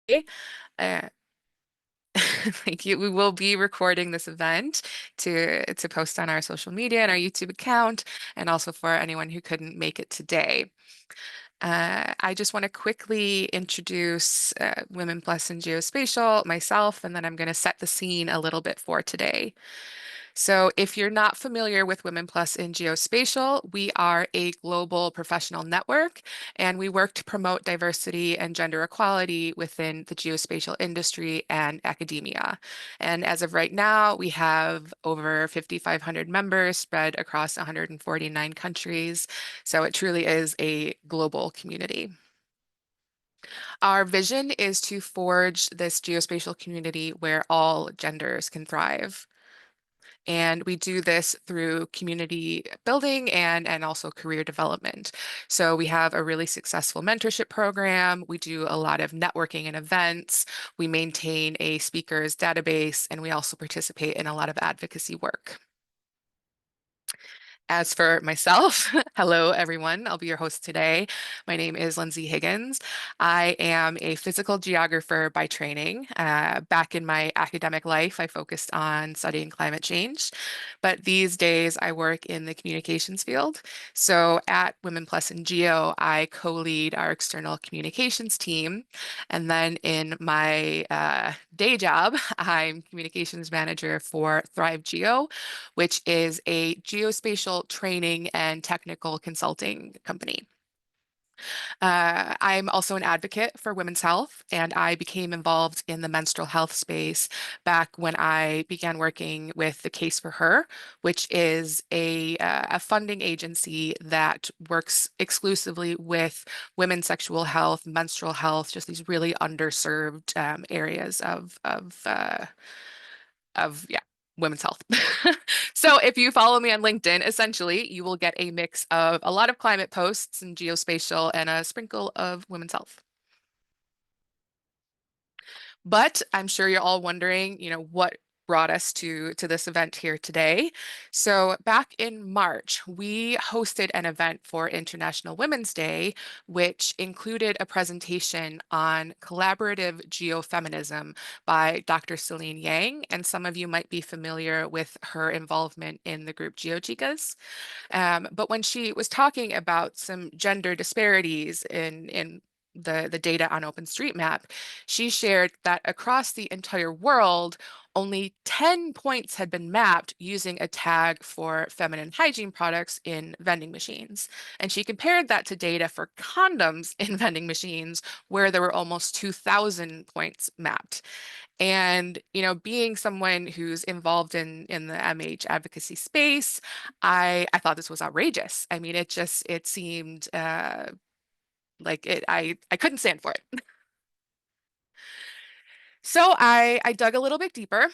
Uh, Thank you. We will be recording this event to post on our social media and our YouTube account, and also for anyone who couldn't make it today. I just want to quickly introduce Women Plus in Geospatial, myself, and then I'm going to set the scene a little bit for today. So, if you're not familiar with Women Plus in Geospatial, we are a global professional network, and we work to promote diversity and gender equality within the geospatial industry and academia. And as of right now, we have over 5,500 members spread across 149 countries. So, it truly is a global community. Our vision is to forge this geospatial community where all genders can thrive. And we do this through community building and also career development. So we have a really successful mentorship program. We do a lot of networking and events. We maintain a speakers database, and we also participate in a lot of advocacy work. As for myself, hello everyone. I'll be your host today. My name is Lindsey Higgins. I am a physical geographer by training. Back in my academic life, I focused on studying climate change, but these days I work in the communications field. So at Women Plus in Geo, I co-lead our external communications team. And then in my day job, I'm communications manager for Thrive Geo, which is a geospatial training and technical consulting company. I'm also an advocate for women's health, and I became involved in the menstrual health space back when I began working with the Case for Her, which is a funding agency that works exclusively with women's sexual health, menstrual health, just these really underserved areas of yeah, women's health. So if you follow me on LinkedIn, essentially you will get a mix of a lot of climate posts and geospatial and a sprinkle of women's health. But I'm sure you're all wondering, what brought us to this event here today. So back in March, we hosted an event for International Women's Day, which included a presentation on collaborative geofeminism by Dr. Celine Yang, and some of you might be familiar with her involvement in the group GeoChicas. But when she was talking about some gender disparities in the data on OpenStreetMap, she shared that across the entire world, only 10 points had been mapped using a tag for feminine hygiene products in vending machines. And she compared that to data for condoms in vending machines, where there were almost 2,000 points mapped. And, being someone who's involved in the MH advocacy space, I thought this was outrageous. I mean, it seemed like I couldn't stand for it. So I dug a little bit deeper,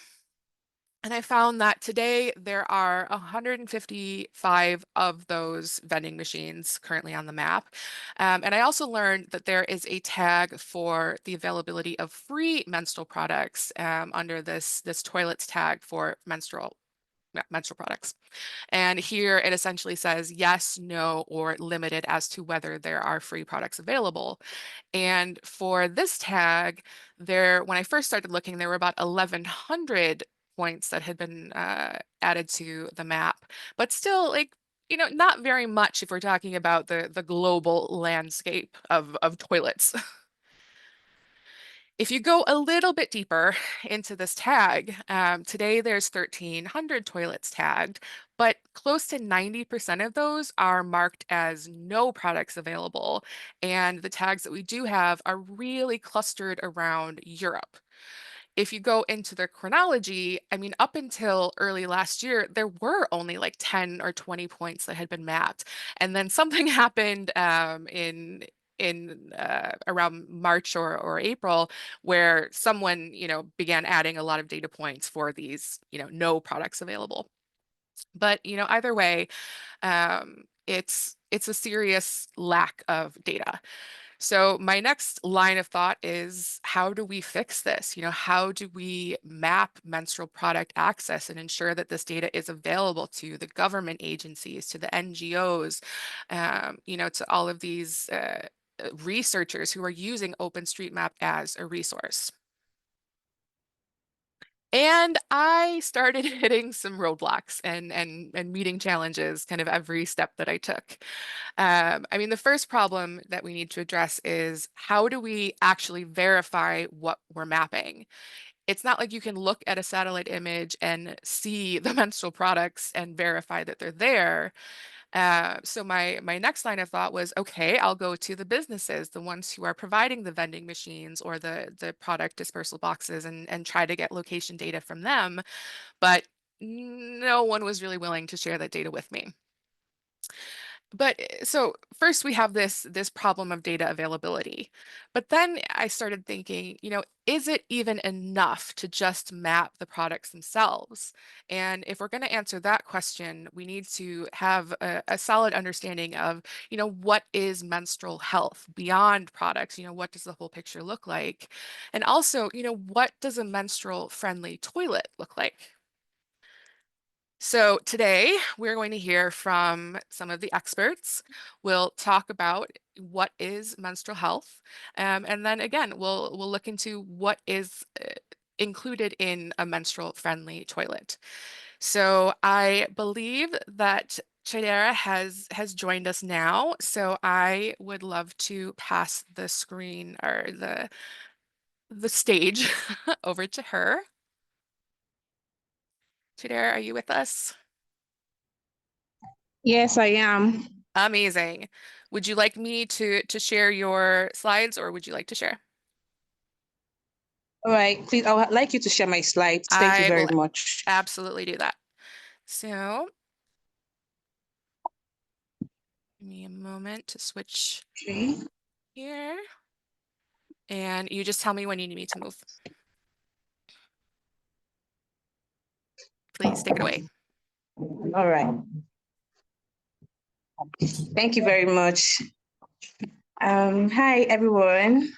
and I found that today there are 155 of those vending machines currently on the map. And I also learned that there is a tag for the availability of free menstrual products under this toilets tag for menstrual products. And here it essentially says yes, no, or limited as to whether there are free products available. And for this tag, when I first started looking, there were about 1,100 points that had been added to the map, but still, like, not very much if we're talking about the global landscape of toilets. If you go a little bit deeper into this tag, today there's 1,300 toilets tagged, but close to 90% of those are marked as no products available. And the tags that we do have are really clustered around Europe. If you go into the chronology, I mean, up until early last year, there were only like 10 or 20 points that had been mapped. And then something happened in around March or April, where someone, began adding a lot of data points for these, no products available. But, either way, it's a serious lack of data. So my next line of thought is, how do we fix this? How do we map menstrual product access and ensure that this data is available to the government agencies, to the NGOs, to all of these researchers who are using OpenStreetMap as a resource. And I started hitting some roadblocks and meeting challenges kind of every step that I took. I mean, the first problem that we need to address is how do we actually verify what we're mapping? It's not like you can look at a satellite image and see the menstrual products and verify that they're there. So my next line of thought was, okay, I'll go to the businesses, the ones who are providing the vending machines or the product dispersal boxes, and try to get location data from them. But no one was really willing to share that data with me. But so first we have this problem of data availability. But then I started thinking, is it even enough to just map the products themselves? And if we're going to answer that question, we need to have a solid understanding of, what is menstrual health beyond products? What does the whole picture look like? And also, what does a menstrual friendly toilet look like? So today we're going to hear from some of the experts. We'll talk about what is menstrual health, and then again we'll look into what is included in a menstrual-friendly toilet. So I believe that Chidera has joined us now. So I would love to pass the screen or the stage over to her. Chidera, are you with us? Yes, I am. Amazing. Would you like me to share your slides or would you like to share? All right, please, I would like you to share my slides. Thank you I very will much. absolutely do that. So give me a moment to switch Okay. here. And you just tell me when you need me to move. Please take it away. All right. Thank you very much. Hi, everyone.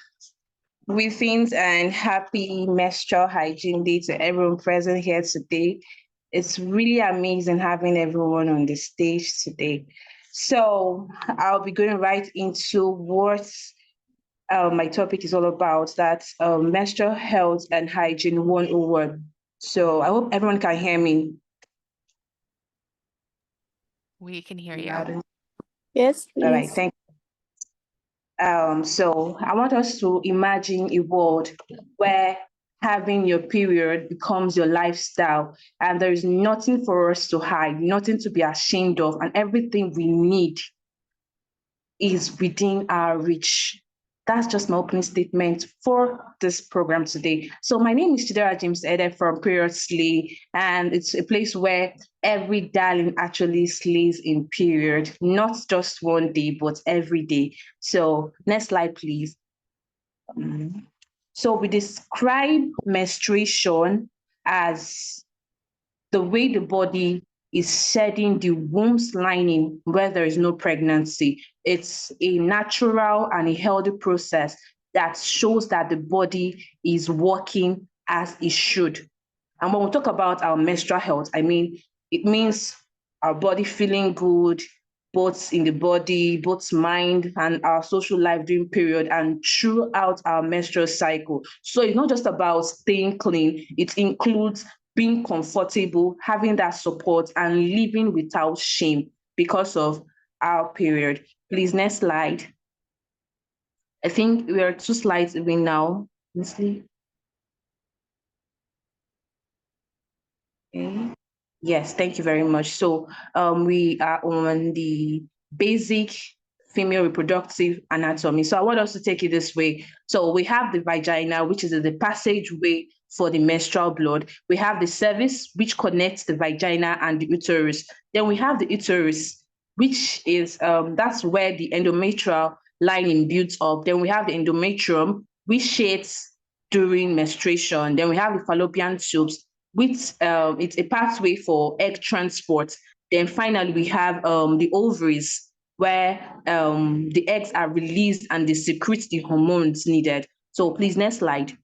Greetings and happy Menstrual Hygiene Day to everyone present here today. It's really amazing having everyone on the stage today. So I'll be going right into what my topic is all about. That's menstrual health and hygiene 101. So I hope everyone can hear me. We can hear you. Loud. Yes, All right, please. thank So I want us to imagine a world where having your period becomes your lifestyle and there is nothing for us to hide, nothing to be ashamed of, and everything we need is within our reach. That's just my opening statement for this program today. So my name is Chidera James-Edeh from Period Slay, and it's a place where every darling actually slays in period, not just one day, but every day. So next slide, please. So we describe menstruation as the way the body is shedding the womb's lining where there is no pregnancy. It's a natural and a healthy process that shows that the body is working as it should. And when we talk about our menstrual health, I mean, it means our body feeling good, both in the body, both mind, and our social life during period and throughout our menstrual cycle. So it's not just about staying clean, it includes being comfortable, having that support, and living without shame because of our period. Please, next slide. I think we are 2 slides away now. Leslie. Okay. Yes, thank you very much. So we are on the basic female reproductive anatomy. So I want us to take it this way. So we have the vagina, which is the passageway for the menstrual blood. We have the cervix, which connects the vagina and the uterus. Then we have the uterus, which is that's where the endometrial lining builds up. Then we have the endometrium, which shades during menstruation. Then we have the fallopian tubes, which it's a pathway for egg transport. Then finally, we have the ovaries, where the eggs are released and they secrete the hormones needed. So please, next slide.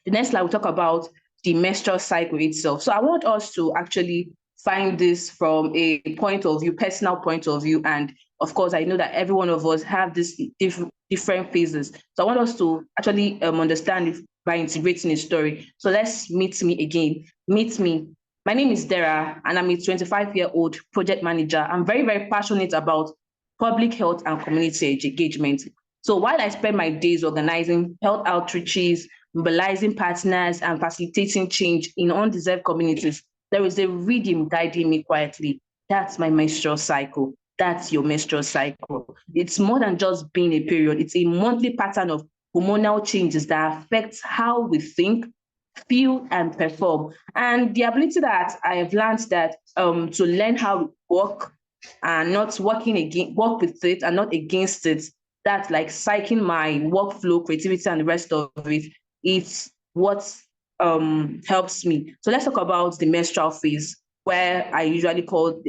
The next slide, we'll talk about the menstrual cycle itself. So I want us to actually find this from a point of view, personal point of view, and Of course, I know that every one of us have these different phases. So I want us to actually understand it by integrating a story. So let's meet me again. Meet me. My name is Dera, and I'm a 25-year-old project manager. I'm very, very passionate about public health and community engagement. So while I spend my days organizing health outreaches, mobilizing partners, and facilitating change in undeserved communities, there is a rhythm guiding me quietly. That's my menstrual cycle. That's your menstrual cycle. It's more than just being a period, it's a monthly pattern of hormonal changes that affects how we think, feel, and perform. And the ability that I have learned that to learn how to work and not working against, work with it and not against it, that's like psyching my workflow, creativity, and the rest of it. It's what helps me. So let's talk about the menstrual phase, where I usually call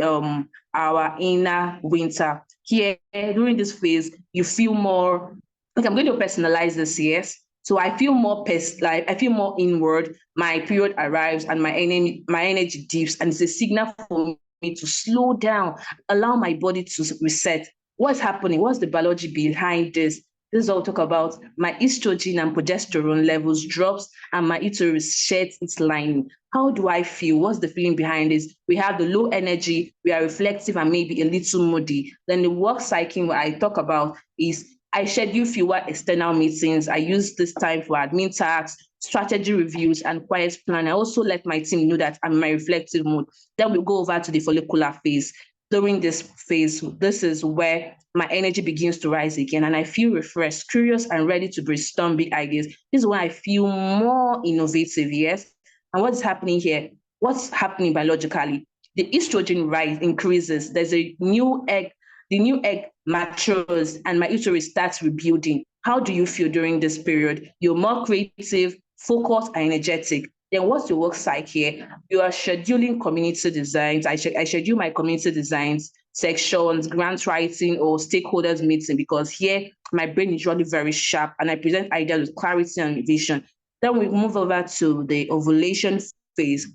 our inner winter. Here, during this phase, you feel more, like I'm going to personalize this, yes. So I feel more like I feel more inward. My period arrives and my energy dips, and it's a signal for me to slow down, allow my body to reset. What's happening? What's the biology behind this? This is all talk about my estrogen and progesterone levels drops and my uterus sheds its lining. How do I feel? What's the feeling behind this? We have the low energy, we are reflective and maybe a little moody. Then the work cycle what I talk about is I schedule fewer external meetings. I use this time for admin tasks, strategy reviews, and quiet plan. I also let my team know that I'm in my reflective mode. Then we go over to the follicular phase. During this phase, this is where my energy begins to rise again and I feel refreshed, curious, and ready to brainstorm big ideas. This is when I feel more innovative, yes. And what's happening here? What's happening biologically? The estrogen rise increases. There's a new egg, the new egg matures, and my uterus starts rebuilding. How do you feel during this period? You're more creative, focused, and energetic. Then what's your work cycle here? You are scheduling community designs. I schedule my community designs, sections, grant writing, or stakeholders meeting because here my brain is really very sharp and I present ideas with clarity and vision. Then we move over to the ovulation phase.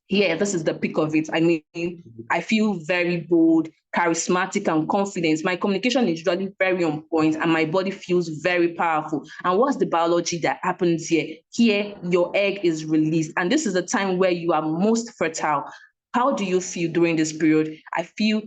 Yeah, this is the peak of it. I mean, I feel very bold, charismatic, and confident. My communication is usually very on point, and my body feels very powerful. And what's the biology that happens here? Here, your egg is released, and this is the time where you are most fertile. How do you feel during this period? I feel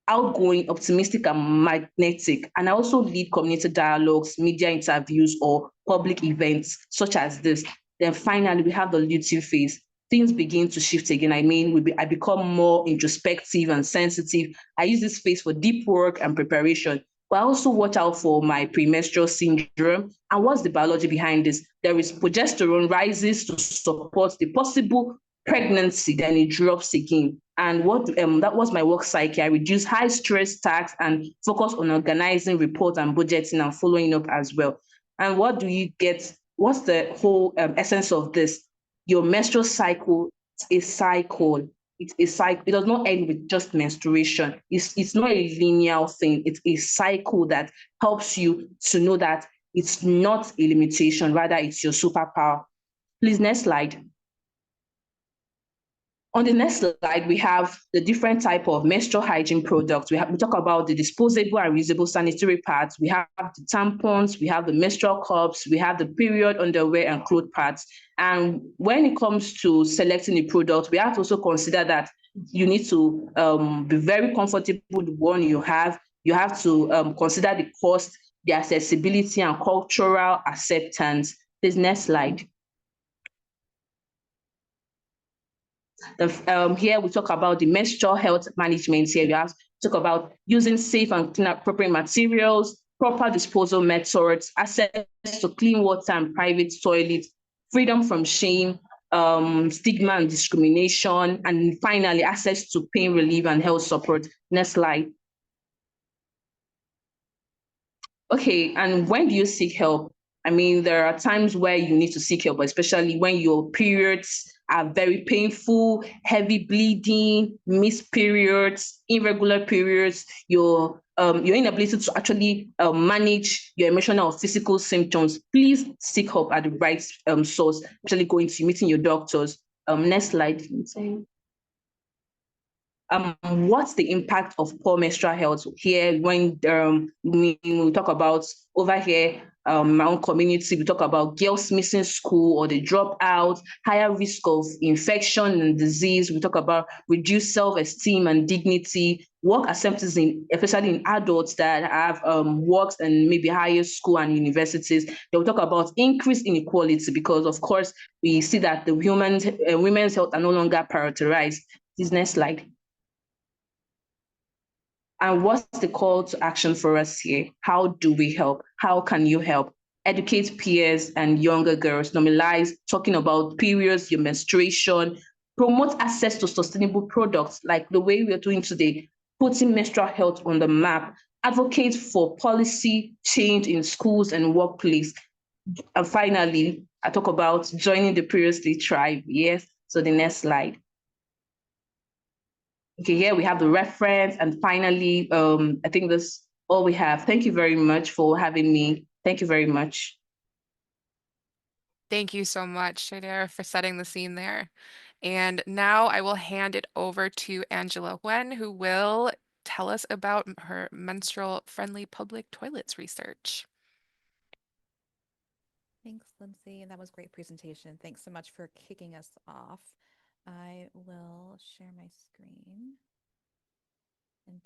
outgoing, optimistic, and magnetic. And I also lead community dialogues, media interviews, or public events such as this. Then finally, we have the luteal phase. Things begin to shift again. I mean, I become more introspective and sensitive. I use this phase for deep work and preparation. But I also watch out for my premenstrual syndrome. And what's the biology behind this? There is progesterone rises to support the possible pregnancy, then it drops again. And what that was my work cycle. I reduce high stress tasks and focus on organizing reports and budgeting and following up as well. And what do you get? What's the whole essence of this? Your menstrual cycle is a cycle. It's a cycle. It does not end with just menstruation. It's not a linear thing. It's a cycle that helps you to know that it's not a limitation, rather it's your superpower. Please, next slide. On the next slide, we have the different type of menstrual hygiene products. We talk about the disposable and reusable sanitary pads. We have the tampons, we have the menstrual cups, we have the period underwear and cloth pads. And when it comes to selecting a product, we have to also consider that you need to be very comfortable with the one you have. You have to consider the cost, the accessibility, and cultural acceptance. This next slide. Here we talk about the menstrual health management. Here we have to talk about using safe and clean appropriate materials, proper disposal methods, access to clean water and private toilets, freedom from shame, stigma and discrimination, and finally access to pain relief and health support. Next slide. Okay, and when do you seek help? I mean, there are times where you need to seek help, especially when your periods are very painful, heavy bleeding, missed periods, irregular periods, your inability to actually manage your emotional or physical symptoms. Please seek help at the right source, especially going to meeting your doctors. Next slide. What's the impact of poor menstrual health here when we talk about over here, my own community, we talk about girls missing school or the dropout, higher risk of infection and disease. We talk about reduced self-esteem and dignity, work acceptance, especially in adults that have worked in maybe higher school and universities. They will talk about increased inequality because, of course, we see that the women's health are no longer prioritized. This next slide. And what's the call to action for us here? How do we help? How can you help? Educate peers and younger girls, normalize talking about periods, your menstruation, promote access to sustainable products like the way we're doing today, putting menstrual health on the map, advocate for policy change in schools and workplace. And finally, I talk about joining the Previously Tribe. Yes. So the next slide. Okay, here we have the reference. And finally, I think that's all we have. Thank you very much for having me. Thank you very much. Thank you so much, Chidera, for setting the scene there. And now I will hand it over to Angela Nguyen, who will tell us about her menstrual-friendly public toilets research. Thanks, Lindsay. And that was a great presentation. Thanks so much for kicking us off. I will share my screen. And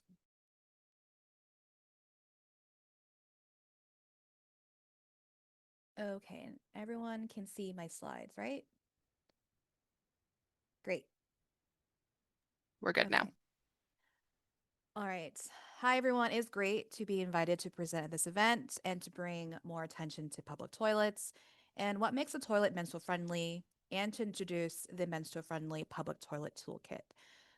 okay, and everyone can see my slides, right? Great. We're good now. Okay. All right. Hi, everyone. It's great to be invited to present at this event and to bring more attention to public toilets and what makes a toilet menstrual friendly and to introduce the menstrual friendly public toilet toolkit.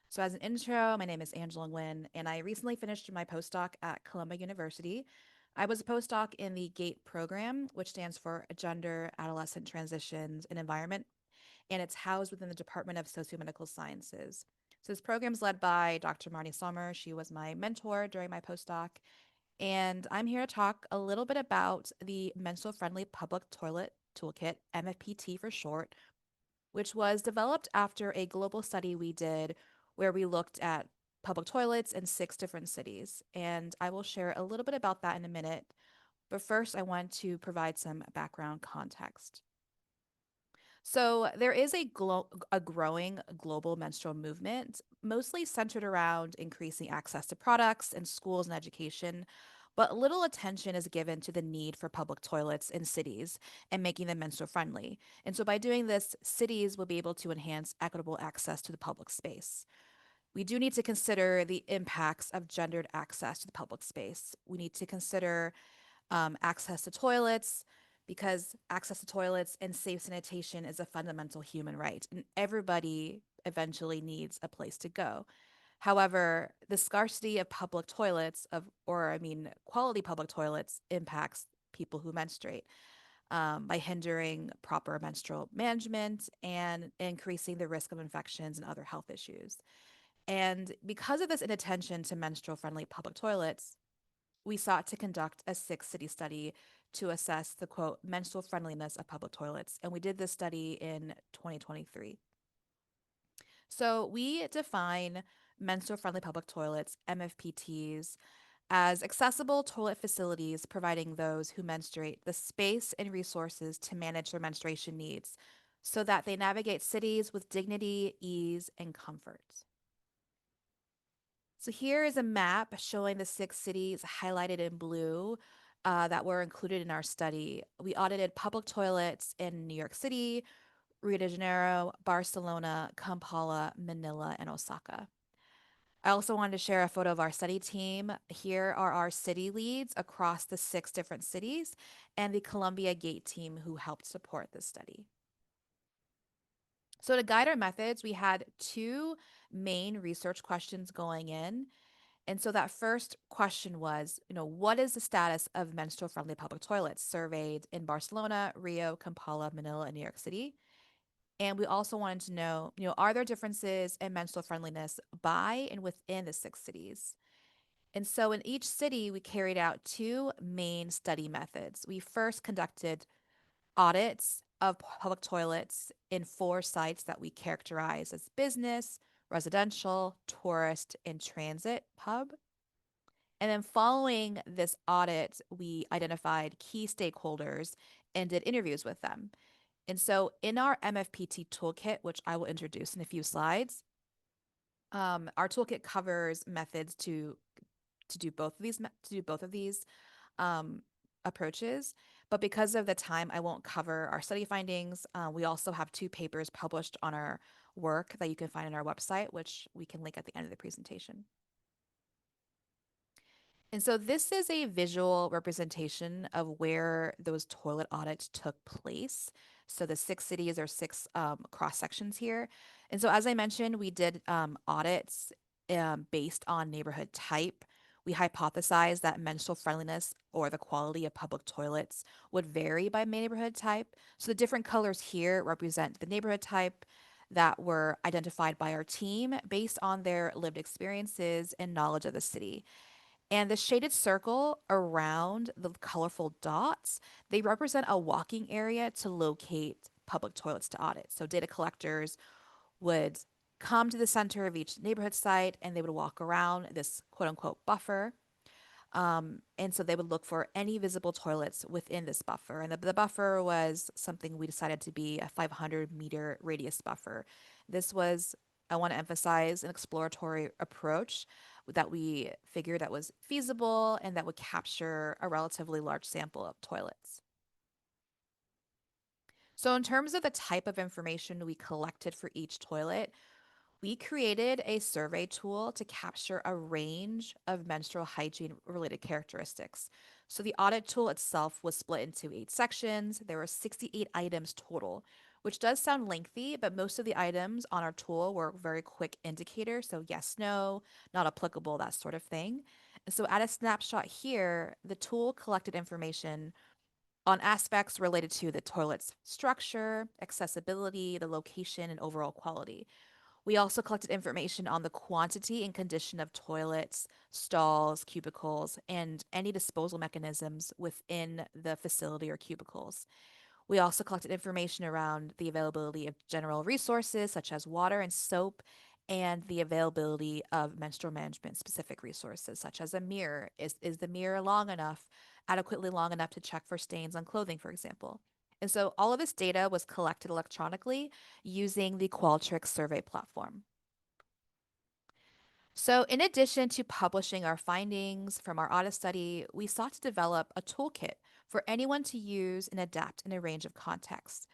So, as an intro, my name is Angela Nguyen, and I recently finished my postdoc at Columbia University. I was a postdoc in the GATE program, which stands for Gender, Adolescent Transitions, and Environment, and it's housed within the Department of Sociomedical Sciences. So this program is led by Dr. Marnie Sommer. She was my mentor during my postdoc. And I'm here to talk a little bit about the Menstrual Friendly Public Toilet Toolkit, MFPT for short, which was developed after a global study we did where we looked at public toilets in 6 different cities. And I will share a little bit about that in a minute. But first, I want to provide some background context. So there is a growing global menstrual movement, mostly centered around increasing access to products in schools and education, but little attention is given to the need for public toilets in cities and making them menstrual friendly. And so by doing this, cities will be able to enhance equitable access to the public space. We do need to consider the impacts of gendered access to the public space. We need to consider access to toilets, because access to toilets and safe sanitation is a fundamental human right, and everybody eventually needs a place to go. However, the scarcity of public toilets, quality public toilets, impacts people who menstruate by hindering proper menstrual management and increasing the risk of infections and other health issues. And because of this inattention to menstrual friendly public toilets, we sought to conduct a 6 city study to assess the quote menstrual friendliness of public toilets. And we did this study in 2023. So we define menstrual friendly public toilets, MFPTs, as accessible toilet facilities providing those who menstruate the space and resources to manage their menstruation needs so that they navigate cities with dignity, ease, and comfort. So here is a map showing the 6 cities highlighted in blue that were included in our study. We audited public toilets in New York City, Rio de Janeiro, Barcelona, Kampala, Manila, and Osaka. I also wanted to share a photo of our study team. Here are our city leads across the 6 different cities and the Columbia Gate team who helped support this study. So to guide our methods, we had 2 main research questions going in. And so that first question was, what is the status of menstrual friendly public toilets surveyed in Barcelona, Rio, Kampala, Manila, and New York City? And we also wanted to know, are there differences in menstrual friendliness by and within the 6 cities? And so in each city, we carried out 2 main study methods. We first conducted audits of public toilets in 4 sites that we characterize as business, residential, tourist, and transit pub. And then following this audit, we identified key stakeholders and did interviews with them. And so in our MFPT toolkit, which I will introduce in a few slides, our toolkit covers methods to do both of these um, approaches. But because of the time, I won't cover our study findings. We also have two papers published on our work that you can find on our website, which we can link at the end of the presentation. And so this is a visual representation of where those toilet audits took place. So the six cities or six cross sections here. And so as I mentioned, we did audits based on neighborhood type. We hypothesized that menstrual friendliness or the quality of public toilets would vary by neighborhood type. So the different colors here represent the neighborhood type that were identified by our team based on their lived experiences and knowledge of the city. And the shaded circle around the colorful dots, they represent a walking area to locate public toilets to audit. So data collectors would come to the center of each neighborhood site and they would walk around this quote unquote buffer. And so they would look for any visible toilets within this buffer. And the buffer was something we decided to be a 500-meter radius buffer. This was, I want to emphasize, an exploratory approach that we figured that was feasible and that would capture a relatively large sample of toilets. So in terms of the type of information we collected for each toilet, we created a survey tool to capture a range of menstrual hygiene related characteristics. So the audit tool itself was split into 8 sections. There were 68 items total, which does sound lengthy, but most of the items on our tool were very quick indicators. So yes, no, not applicable, that sort of thing. And so at a snapshot here, the tool collected information on aspects related to the toilet's structure, accessibility, the location, and overall quality. We also collected information on the quantity and condition of toilets, stalls, cubicles, and any disposal mechanisms within the facility or cubicles. We also collected information around the availability of general resources such as water and soap, and the availability of menstrual management specific resources such as a mirror. Is the mirror long enough, adequately long enough to check for stains on clothing, for example? And so all of this data was collected electronically using the Qualtrics survey platform. So, in addition to publishing our findings from our audit study, we sought to develop a toolkit for anyone to use and adapt in a range of contexts.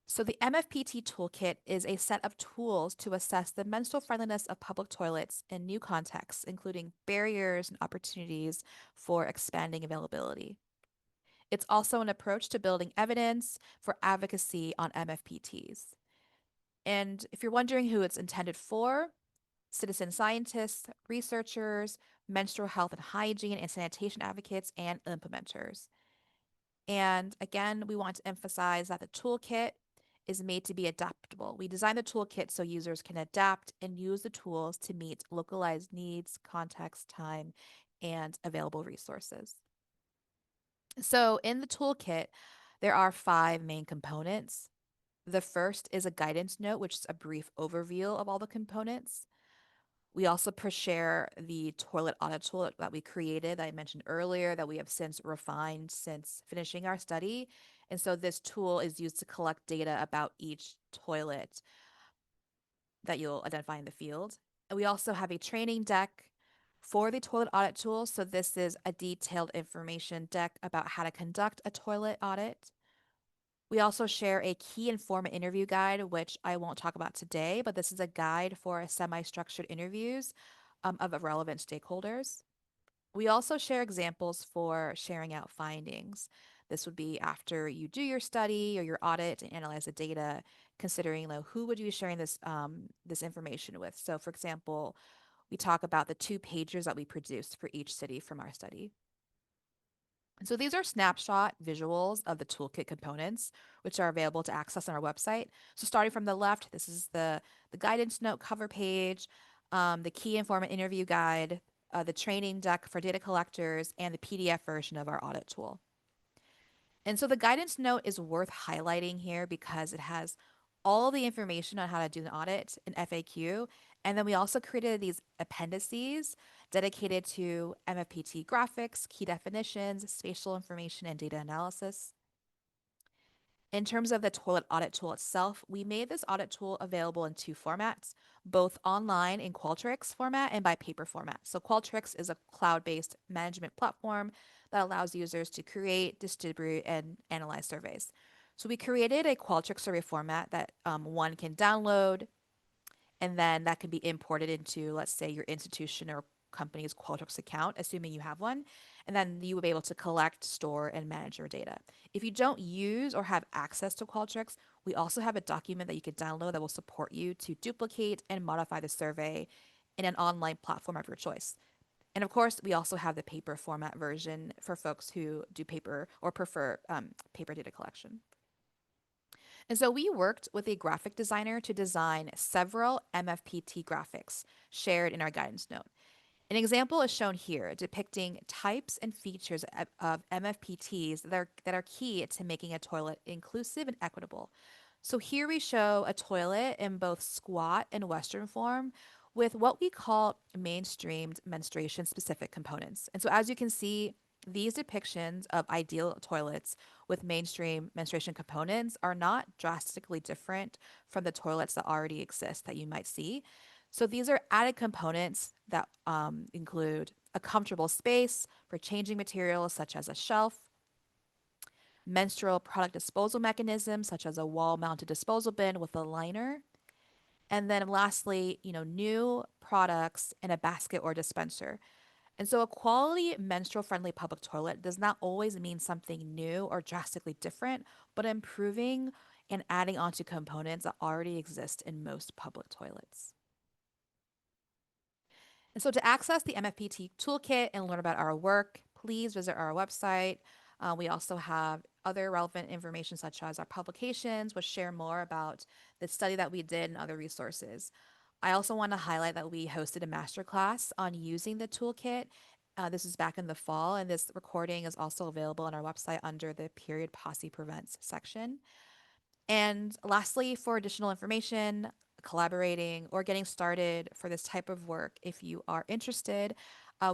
So, the MFPT toolkit is a set of tools to assess the menstrual friendliness of public toilets in new contexts, including barriers and opportunities for expanding availability. It's also an approach to building evidence for advocacy on MFPTs. And if you're wondering who it's intended for, citizen scientists, researchers, menstrual health and hygiene and sanitation advocates, and implementers. And again, we want to emphasize that the toolkit is made to be adaptable. We designed the toolkit so users can adapt and use the tools to meet localized needs, context, time, and available resources. So in the toolkit, there are 5 main components. The first is a guidance note, which is a brief overview of all the components. We also share the toilet audit tool that we created that I mentioned earlier that we have since refined since finishing our study. And so this tool is used to collect data about each toilet that you'll identify in the field. And we also have a training deck for the toilet audit tool. So this is a detailed information deck about how to conduct a toilet audit. We also share a key informant interview guide, which I won't talk about today, but this is a guide for semi-structured interviews of relevant stakeholders. We also share examples for sharing out findings. This would be after you do your study or your audit and analyze the data, considering who would you be sharing this information with. So, for example, we talk about the 2 pages that we produced for each city from our study. So these are snapshot visuals of the toolkit components, which are available to access on our website. So starting from the left, this is the guidance note cover page, the key informant interview guide, the training deck for data collectors, and the PDF version of our audit tool. And so the guidance note is worth highlighting here because it has all the information on how to do an audit, an FAQ, and then we also created these appendices dedicated to MFPT graphics, key definitions, spatial information, and data analysis. In terms of the toilet audit tool itself, we made this audit tool available in two formats, both online in Qualtrics format and by paper format. So Qualtrics is a cloud-based management platform that allows users to create, distribute, and analyze surveys. So we created a Qualtrics survey format that one can download, and then that can be imported into, let's say, your institution or company's Qualtrics account, assuming you have one, and then you will be able to collect, store, and manage your data. If you don't use or have access to Qualtrics, we also have a document that you can download that will support you to duplicate and modify the survey in an online platform of your choice. And of course, we also have the paper format version for folks who do paper or prefer paper data collection. And so we worked with a graphic designer to design several MFPT graphics shared in our guidance note. An example is shown here depicting types and features of MFPTs that are key to making a toilet inclusive and equitable. So here we show a toilet in both squat and Western form with what we call mainstreamed menstruation specific components. And so as you can see, these depictions of ideal toilets with mainstream menstruation components are not drastically different from the toilets that already exist that you might see. So these are added components that include a comfortable space for changing materials such as a shelf, menstrual product disposal mechanisms such as a wall-mounted disposal bin with a liner, and then lastly, new products in a basket or dispenser. And so a quality menstrual friendly public toilet does not always mean something new or drastically different, but improving and adding onto components that already exist in most public toilets. And so to access the MFPT toolkit and learn about our work, please visit our website. We also have other relevant information such as our publications, which share more about the study that we did and other resources. I also want to highlight that we hosted a masterclass on using the toolkit. This is back in the fall, and this recording is also available on our website under the Period Posse Prevents section. And lastly, for additional information, collaborating, or getting started for this type of work, if you are interested,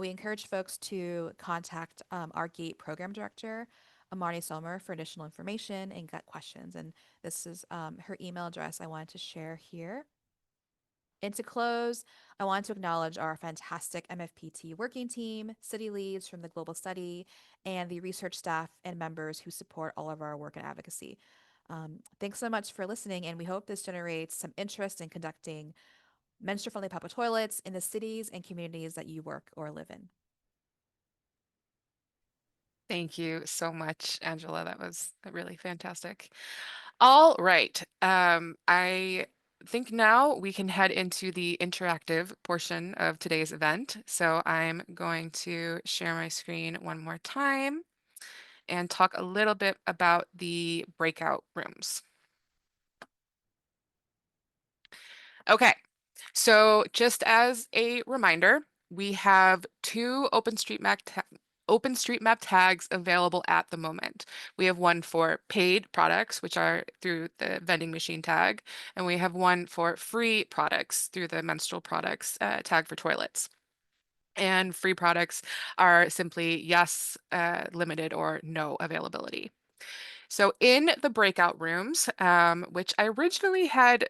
we encourage folks to contact our GATE program director, Amarni Sommer, for additional information and get questions. And this is her email address I wanted to share here. And to close, I want to acknowledge our fantastic MFPT working team, city leads from the global study, and the research staff and members who support all of our work and advocacy. Thanks so much for listening, and we hope this generates some interest in conducting menstrual-friendly public toilets in the cities and communities that you work or live in. Thank you so much, Angela. That was really fantastic. All right. I think now we can head into the interactive portion of today's event. So I'm going to share my screen one more time and talk a little bit about the breakout rooms. Okay, so just as a reminder, we have two OpenStreetMap tags available at the moment. We have one for paid products, which are through the vending machine tag, and we have one for free products through the menstrual products tag for toilets. And free products are simply yes, limited, or no availability. So in the breakout rooms, which I originally had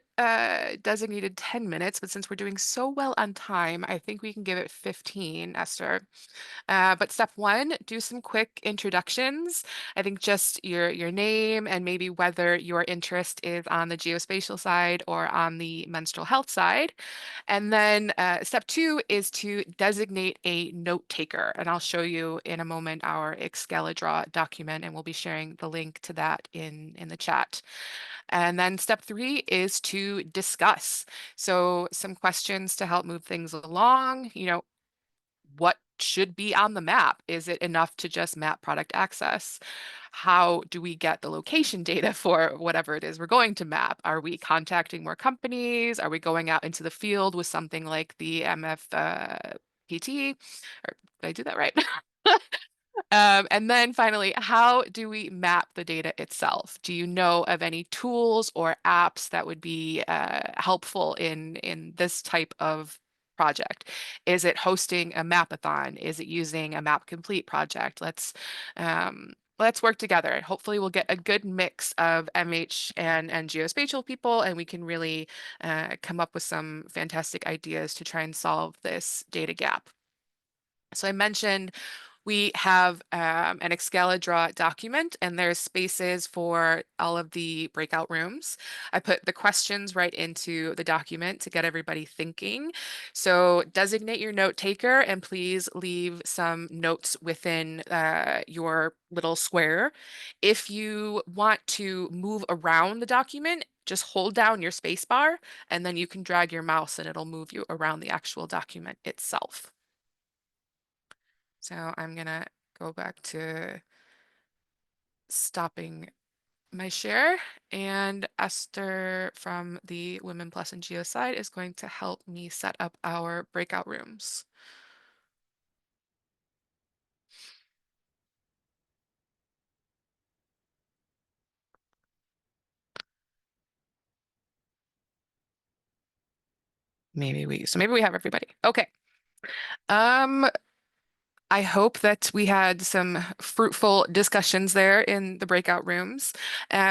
designated 10 minutes, but since we're doing so well on time, I think we can give it 15, Esther. But step one, do some quick introductions. I think just your name and maybe whether your interest is on the geospatial side or on the menstrual health side. And then step two is to designate a note taker. And I'll show you in a moment our Excalidraw document, and we'll be sharing the link to that in the chat. And then step three is to discuss. So some questions to help move things along. What should be on the map? Is it enough to just map product access? How do we get the location data for whatever it is we're going to map? Are we contacting more companies? Are we going out into the field with something like the MFPT? Or did I do that right? And then finally, how do we map the data itself? Do you know of any tools or apps that would be helpful in this type of project? Is it hosting a mapathon? Is it using a Map Complete project? Let's work together. Hopefully, we'll get a good mix of MH and geospatial people, and we can really come up with some fantastic ideas to try and solve this data gap. So I mentioned we have an Excalibur document, and there's spaces for all of the breakout rooms. I put the questions right into the document to get everybody thinking. So designate your note taker and please leave some notes within your little square. If you want to move around the document, just hold down your space bar and then you can drag your mouse and it'll move you around the actual document itself. So I'm gonna go back to stopping my share, and Esther from the Women Plus and Geo side is going to help me set up our breakout rooms. Maybe we have everybody. Okay. Um, I hope that we had some fruitful discussions there in the breakout rooms.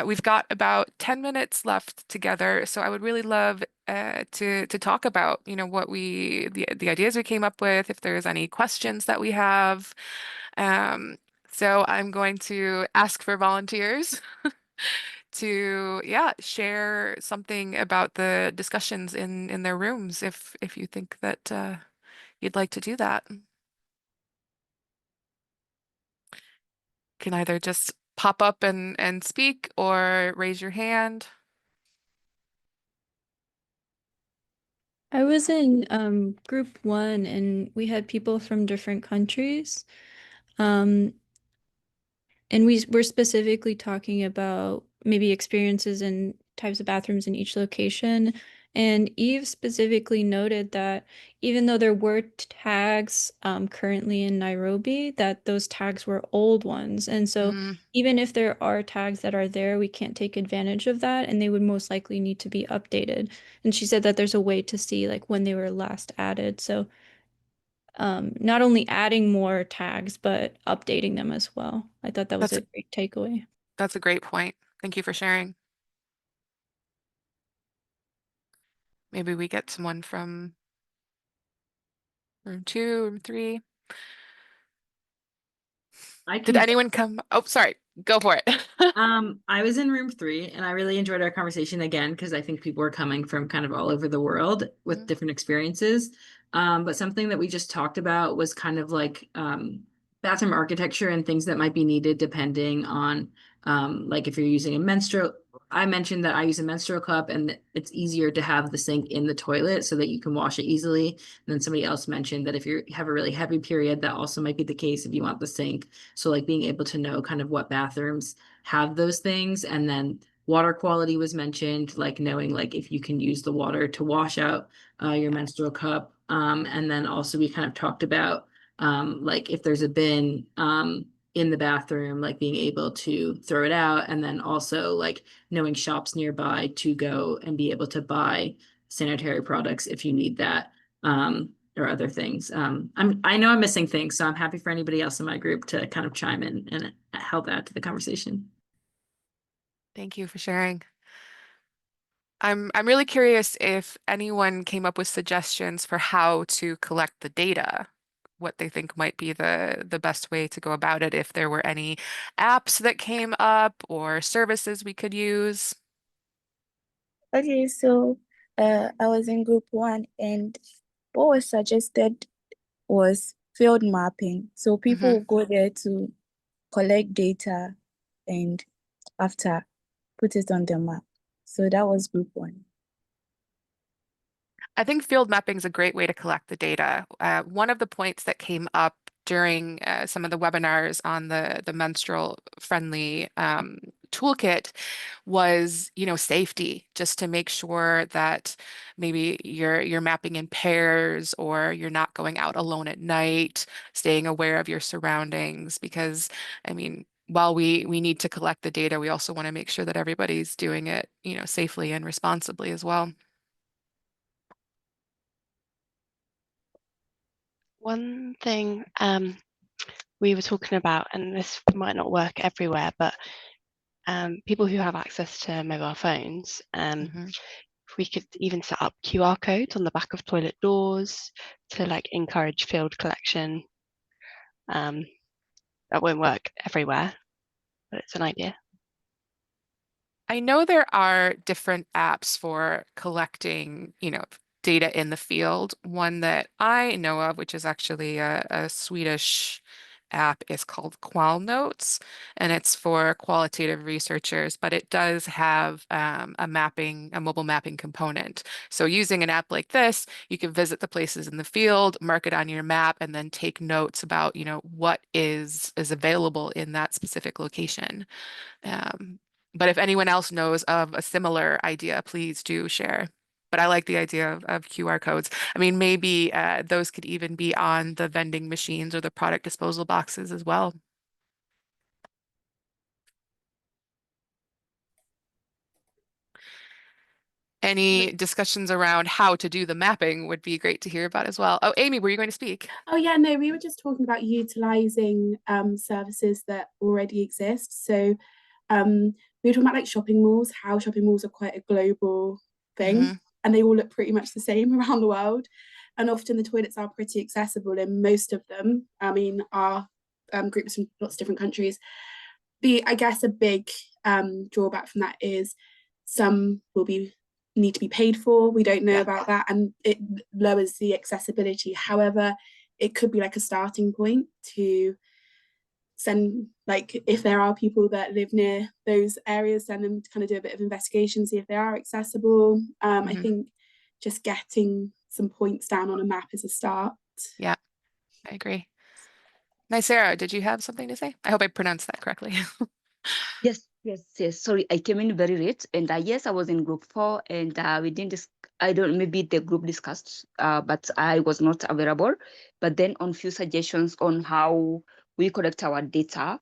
We've got about 10 minutes left together, so I would really love to talk about, what the ideas we came up with, if there's any questions that we have. Um, so I'm going to ask for volunteers to, yeah, share something about the discussions in their rooms if you think that you'd like to do that. Can either just pop up and speak or raise your hand. I was in group one and we had people from different countries. Um, and we were specifically talking about maybe experiences and types of bathrooms in each location. And Eve specifically noted that even though there were tags currently in Nairobi, that those tags were old ones. And so Mm, even if there are tags that are there, we can't take advantage of that, and they would most likely need to be updated. And she said that there's a way to see like when they were last added. So not only adding more tags, but updating them as well. I thought that was that's a great takeaway. that's a great point. Thank you for sharing. Maybe we get someone from room two, room three. I Did can go. anyone come? Oh, sorry. Go for it. I was in room 3 and I really enjoyed our conversation again because I think people are coming from kind of all over the world with Mm, different experiences. But something that we just talked about was kind of like bathroom architecture and things that might be needed depending on like if you're using a menstrual. I mentioned that I use a menstrual cup and it's easier to have the sink in the toilet so that you can wash it easily. And then somebody else mentioned that if you have a really heavy period, that also might be the case if you want the sink. So like being able to know kind of what bathrooms have those things. And then water quality was mentioned, like knowing like if you can use the water to wash out your menstrual cup. And then also we kind of talked about like if there's a bin in the bathroom, like being able to throw it out. And then also like knowing shops nearby to go and be able to buy sanitary products if you need that. Or other things. I know I'm missing things, so I'm happy for anybody else in my group to kind of chime in and help add to the conversation. Thank you for sharing. I'm really curious if anyone came up with suggestions for how to collect the data, what they think might be the best way to go about it, if there were any apps that came up or services we could use. Okay, so I was in group one, and what was suggested was field mapping. So people Hmm. will go there to collect data and after put it on the map. So that was group one. I think field mapping is a great way to collect the data. One of the points that came up during some of the webinars on the menstrual friendly toolkit was, safety, just to make sure that maybe you're mapping in pairs or you're not going out alone at night, staying aware of your surroundings. Because, I mean, while we need to collect the data, we also want to make sure that everybody's doing it, safely and responsibly as well. One thing we were talking about, and this might not work everywhere, but people who have access to mobile phones, if we could even set up QR codes on the back of toilet doors to like encourage field collection. That won't work everywhere, but it's an idea. I know there are different apps for collecting, data in the field. One that I know of, which is actually a Swedish app, is called Notes, and it's for qualitative researchers, but it does have a mobile mapping component. So using an app like this, you can visit the places in the field, mark it on your map, and then take notes about, what is available in that specific location. But if anyone else knows of a similar idea, please do share. But I like the idea of QR codes. I mean, maybe those could even be on the vending machines or the product disposal boxes as well. Any discussions around how to do the mapping would be great to hear about as well. Oh, Amy, were you going to speak? Oh yeah, no, we were just talking about utilizing services that already exist. So we were talking about like shopping malls, how shopping malls are quite a global thing, and they all look pretty much the same around the world. And often the toilets are pretty accessible in most of them. I mean, our groups from lots of different countries. I guess a big drawback from that is some will need to be paid for. We don't know about that, and it lowers the accessibility. However, it could be like a starting point to send, like, if there are people that live near those areas, send them to kind of do a bit of investigation, see if they are accessible. I think just getting some points down on a map is a start. Yeah, I agree. Nice, Sarah, did you have something to say? I hope I pronounced that correctly. Yes. Sorry, I came in very late, and yes, I was in group 4, and we didn't. I don't. Maybe the group discussed, but I was not available. But then, on few suggestions on how we collect our data,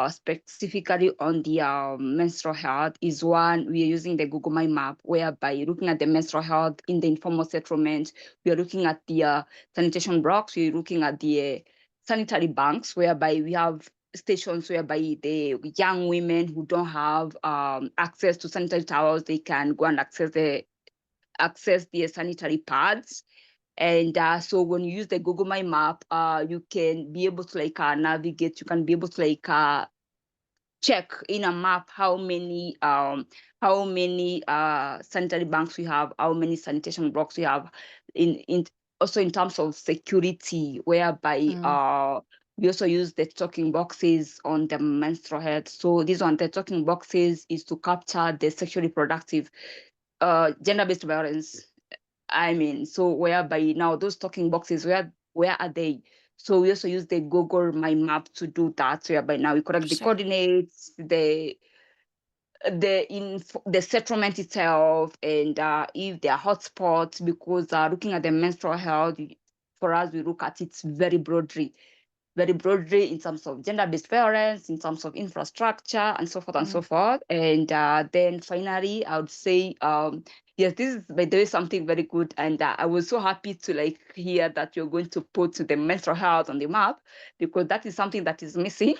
specifically on the menstrual health, is one we are using the Google My Map, whereby looking at the menstrual health in the informal settlement, we are looking at the sanitation blocks, we are looking at the sanitary banks, whereby we have stations whereby the young women who don't have access to sanitary towels, they can go and access the sanitary pads. And so when you use the Google My Map, you can be able to like navigate. You can be able to like check in a map how many sanitary banks we have, how many sanitation blocks we have, in also in terms of security, whereby we also use the talking boxes on the menstrual health. So this one, the talking boxes, is to capture the sexually reproductive gender-based violence. I mean, so whereby now those talking boxes, where are they? So we also use the Google My Map to do that. Whereby now we collect the coordinates, the settlement itself, and if there are hotspots, because looking at the menstrual health, for us, we look at it very broadly in terms of gender-based violence, in terms of infrastructure, and so forth and so forth. And then finally, I would say, yes, this is, by the way, something very good. And I was so happy to like hear that you're going to put the menstrual health on the map, because that is something that is missing.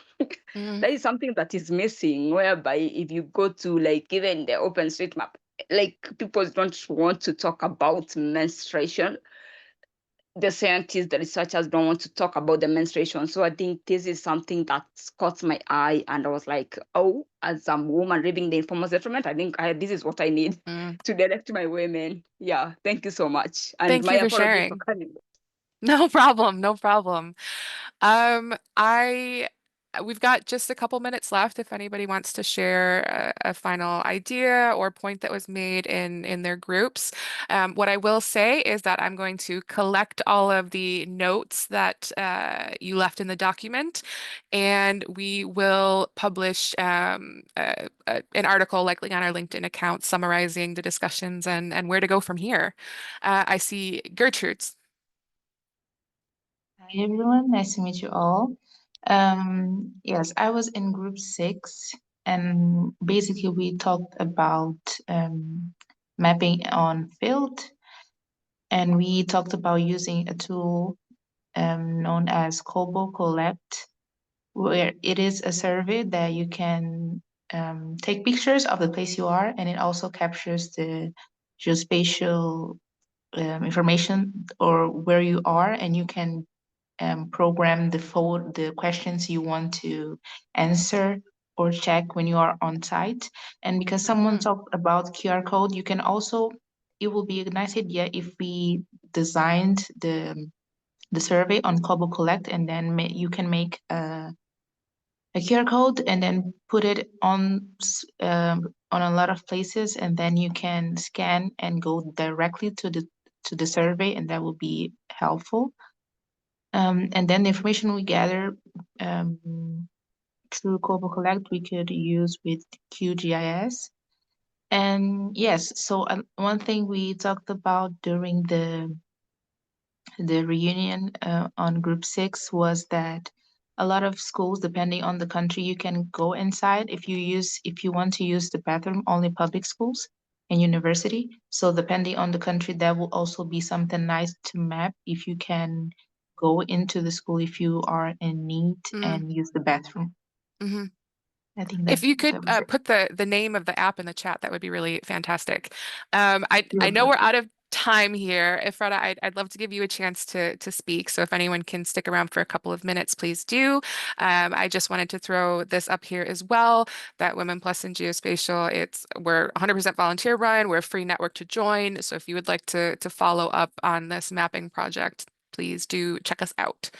That is something that is missing, whereby if you go to like even the OpenStreetMap, like people don't want to talk about menstruation. The scientists, the researchers don't want to talk about the menstruation. So I think this is something that caught my eye, and I was like, oh, as a woman living the informal settlement, I think this is what I need to direct my women. Yeah, thank you so much. And Thank my you for apologies for sharing. coming. No problem, no problem. I we've got just a couple minutes left if anybody wants to share a final idea or point that was made in their groups. What I will say is that I'm going to collect all of the notes that you left in the document, and we will publish an article likely on our LinkedIn account summarizing the discussions and where to go from here. I see Gertrude's. Hi everyone, nice to meet you all. Yes, I was in group 6, and basically we talked about mapping on field, and we talked about using a tool known as Kobo Collect, where it is a survey that you can take pictures of the place you are, and it also captures the geospatial information or where you are, and you can program the questions you want to answer or check when you are on site. And because someone talked about QR code, you can also, it will be a nice idea if we designed the survey on Kobo Collect, and then you can make a QR code and then put it on a lot of places, and then you can scan and go directly to the survey, and that will be helpful. And then the information we gather through Kobo Collect, we could use with QGIS. And yes, so one thing we talked about during the reunion on group 6 was that a lot of schools, depending on the country, you can go inside if you want to use the bathroom, only public schools and university. So depending on the country, that will also be something nice to map if you can go into the school if you are in need and use the bathroom. Mm-hmm. I think If you could that was it. put the name of the app in the chat, that would be really fantastic. I know we're out of time here. Ifrata, I'd love to give you a chance to speak. So if anyone can stick around for a couple of minutes, please do. I just wanted to throw this up here as well, that Women Plus in Geospatial, we're 100% volunteer run. We're a free network to join. So if you would like to follow up on this mapping project, please do check us out.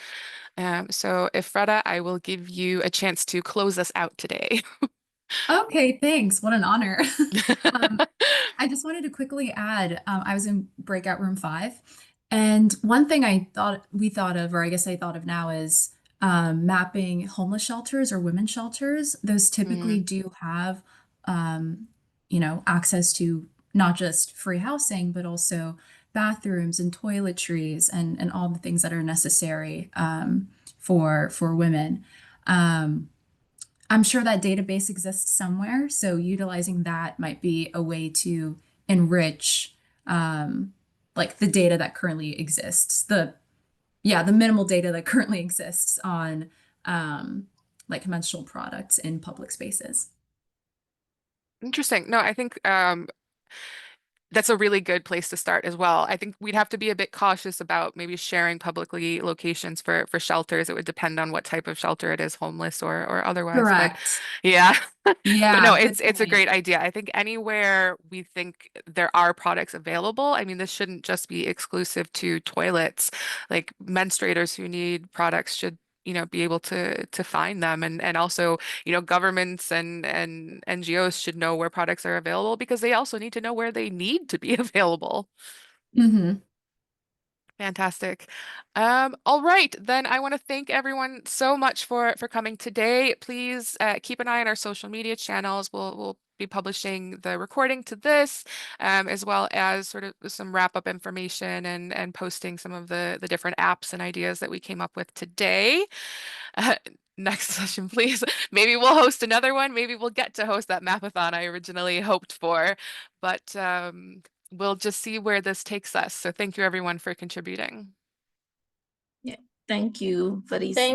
So Ifrata, I will give you a chance to close us out today. Okay, thanks. What an honor. I just wanted to quickly add, I was in breakout room 5, and one thing we thought of, or I guess I thought of now, is mapping homeless shelters or women's shelters. Those typically do have, access to not just free housing, but also bathrooms and toiletries and all the things that are necessary for women. I'm sure that database exists somewhere, so utilizing that might be a way to enrich like the data that currently exists, the minimal data that currently exists on like menstrual products in public spaces. Interesting. No, I think that's a really good place to start as well. I think we'd have to be a bit cautious about maybe sharing publicly locations for shelters. It would depend on what type of shelter it is, homeless or otherwise. Correct. But yeah. But no, Yeah, good it's a point. great idea. I think anywhere we think there are products available, I mean, this shouldn't just be exclusive to toilets. Like menstruators who need products should be able to find them, and also governments and NGOs should know where products are available because they also need to know where they need to be available. Mm-hmm. Fantastic. All right, then I want to thank everyone so much for coming today. Please keep an eye on our social media channels. We'll be publishing the recording to this, as well as sort of some wrap-up information and posting some of the different apps and ideas that we came up with today. Next session, please. Maybe we'll host another one. Maybe we'll get to host that mapathon I originally hoped for, but we'll just see where this takes us. So thank you everyone for contributing. Yeah, thank you for this.